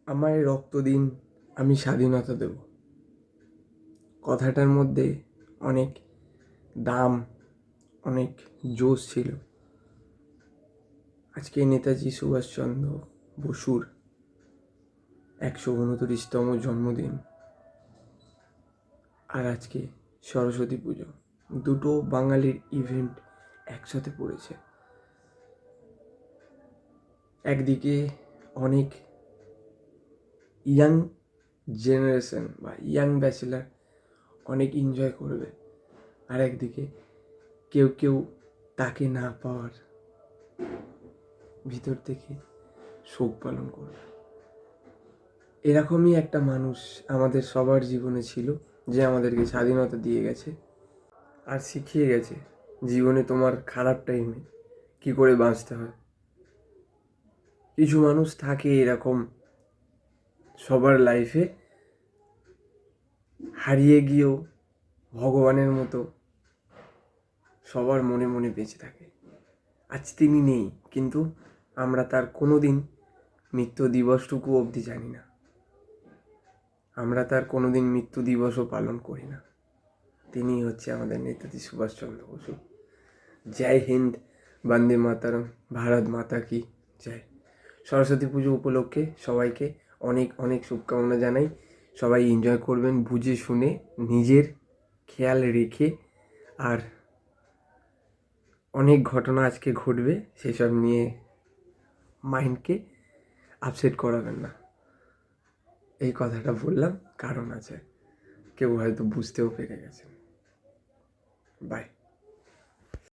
আমায় রক্ত দিন, আমি স্বাধীনতা দেব। কথাটার মধ্যে অনেক দাম, অনেক জোশ ছিল। আজকে নেতাজি সুভাষচন্দ্র বসুর 129তম জন্মদিন, আর আজকে সরস্বতী পুজো। দুটো বাঙালির ইভেন্ট একসাথে পড়েছে। একদিকে অনেক ইয়াং জেনারেশন বা ইয়াং ব্যাচেলার অনেক এনজয় করবে, আর একদিকে কেউ কেউ তাকে না পাওয়ার ভিতর থেকে শোক পালন করবে। এরকমই একটা মানুষ আমাদের সবার জীবনে ছিল, যে আমাদেরকে স্বাধীনতা দিয়ে গেছে আর শিখিয়ে গেছে জীবনে তোমার খারাপ টাইমে কী করে বাঁচতে হয়। কিছু মানুষ থাকে এরকম সবার লাইফে, হারিয়ে গিয়েও ভগবানের মতো সবার মনে মনে বেঁচে থাকে। আজ তিনি নেই, কিন্তু আমরা তার কোনো দিন মৃত্যু দিবসটুকু অবধি জানি না। আমরা তার কোনো দিন মৃত্যু দিবসও পালন করি না। তিনি হচ্ছে আমাদের নেতাজি সুভাষচন্দ্র বসু। জয় হিন্দ, বন্দে মাতরম, ভারত মাতা কি জয়। সরস্বতী পুজো উপলক্ষে সবাইকে অনেক অনেক শুভকামনা জানাই। সবাই এনজয় করবেন বুঝে শুনে, নিজের খেয়াল রেখে। আর অনেক ঘটনা আজকে ঘটবে, সেসব নিয়ে মাইন্ডকে আপসেট করাবেন না। এই কথাটা বললাম, কারণ আছে, কেউ হয়তো বুঝতেও পেরে গেছেন। বাই।